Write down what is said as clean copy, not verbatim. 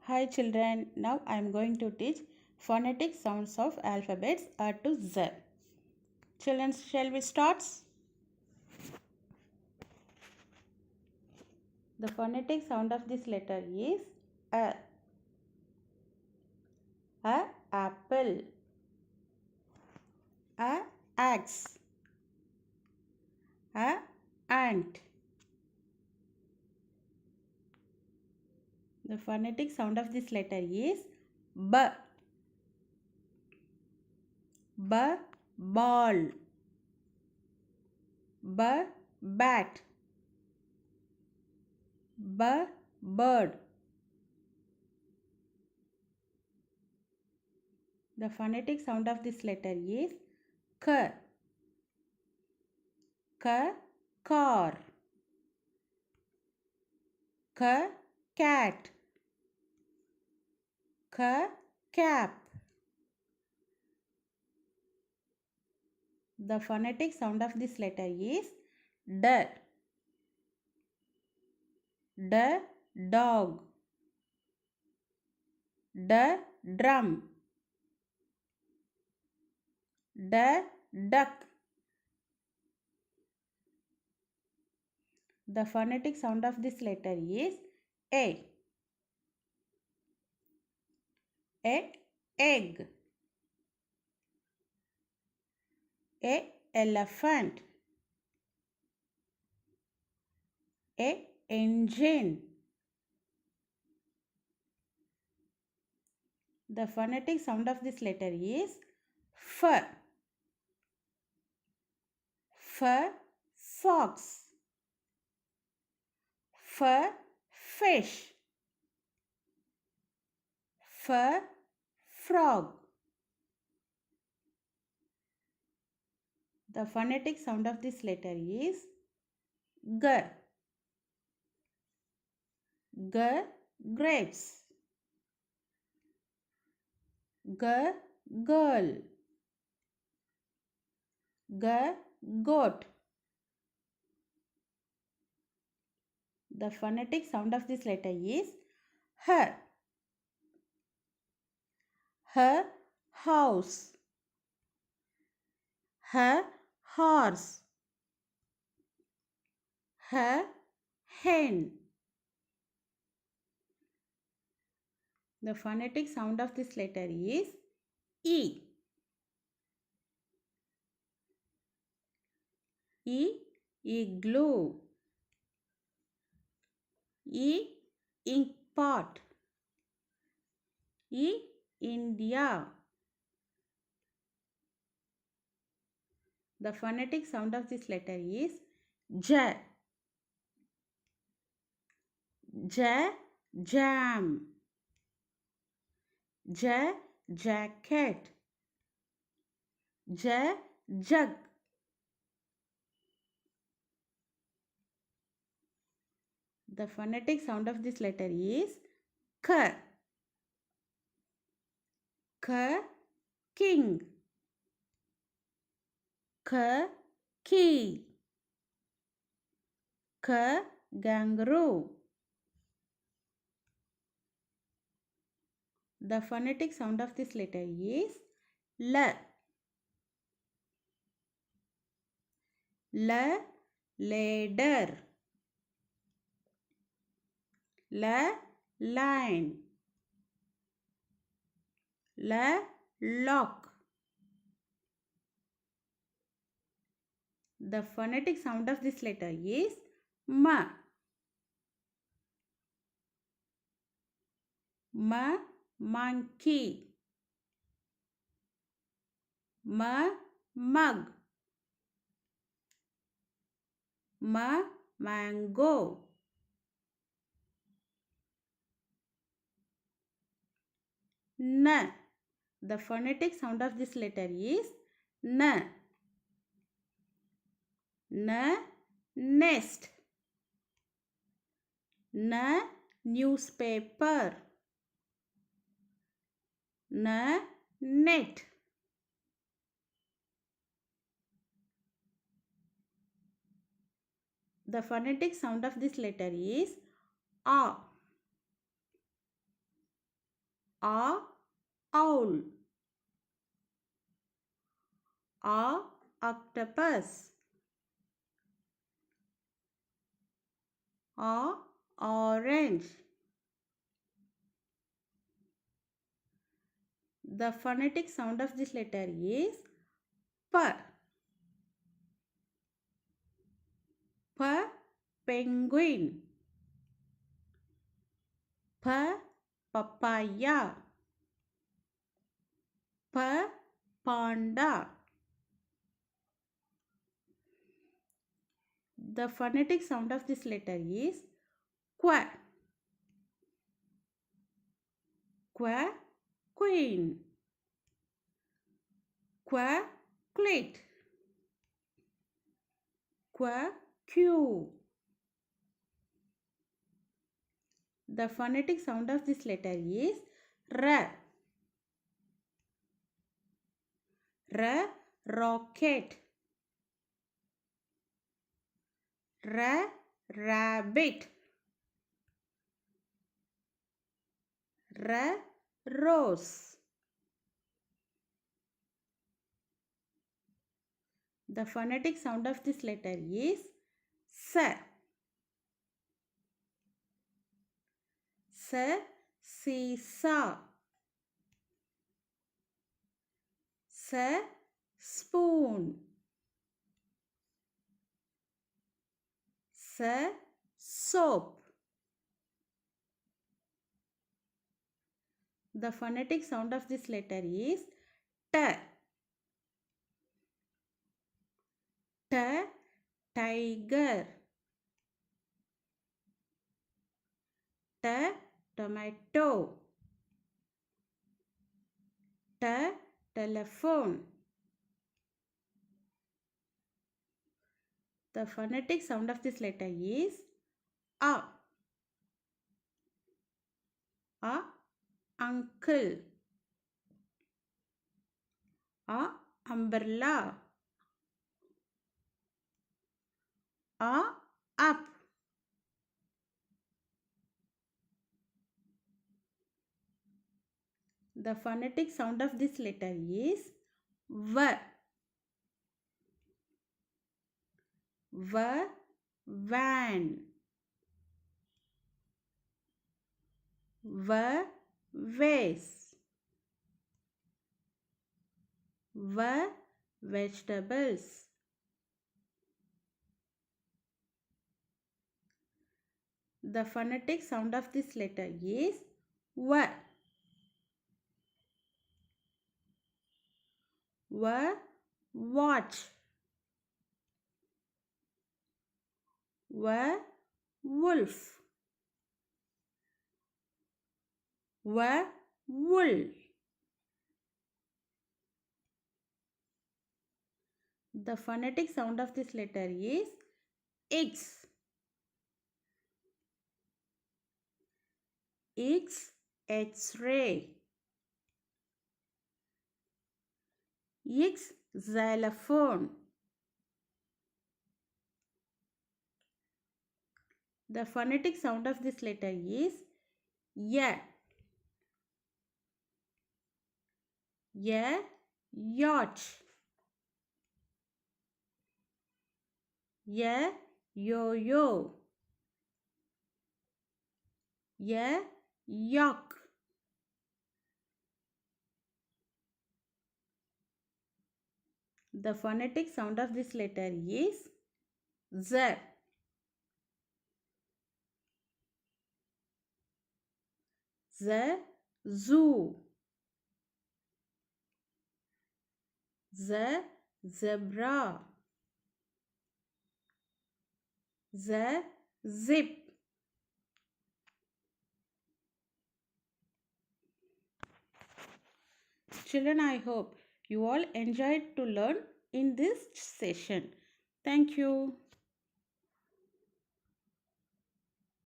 Hi children, now I am going to teach phonetic sounds of alphabets A to Z. Children, shall we start? The phonetic sound of this letter is A. A apple. A axe. A ant. The phonetic sound of this letter is B. B ball. B bat. B bird. The phonetic sound of this letter is K. K car. K cat. K cap. The phonetic sound of this letter is D. D dog. D drum. D duck. The phonetic sound of this letter is A. A egg. A elephant. A engine. The phonetic sound of this letter is F. F fox. F fish. F frog. The phonetic sound of this letter is G. G grapes. G girl. G goat. The phonetic sound of this letter is H. H house. H horse. H hen. The phonetic sound of this letter is E. E igloo. E ink pot. E India. The phonetic sound of this letter is J. J jam. J jacket. J jug. The phonetic sound of this letter is K. K king. K key. K kangaroo. The phonetic sound of this letter is L. L ladder. L line. L lock. The phonetic sound of this letter is M. M monkey. M mug. M mango. N. The phonetic sound of this letter is N. N nest. N newspaper. N net. The phonetic sound of this letter is A. A, owl. A, octopus. A, orange. The phonetic sound of this letter is P. P, penguin. P, papaya. P, panda. The phonetic sound of this letter is Q. Q, queen. Q, clit. Q. The phonetic sound of this letter is R. R, rocket. R, rabbit. R, rose. The phonetic sound of this letter is S. S, seesaw. S, spoon. S, soap. The phonetic sound of this letter is T. T, tiger. T, tomato. T, telephone. The phonetic sound of this letter is A. A, uncle. A, umbrella. A, up. The phonetic sound of this letter is V. V, van. V, vase. V, vegetables. The phonetic sound of this letter is V. V, watch. V, wolf. V, wool. The phonetic sound of this letter is X. X, X-ray. X, xylophone. The phonetic sound of this letter is Y. Y, yacht. Y, yo-yo. Y, yak. The phonetic sound of this letter is Z. Z, zoo. Z, zebra. Z, zip. Children, I hope you all enjoyed to learn in this session. Thank you.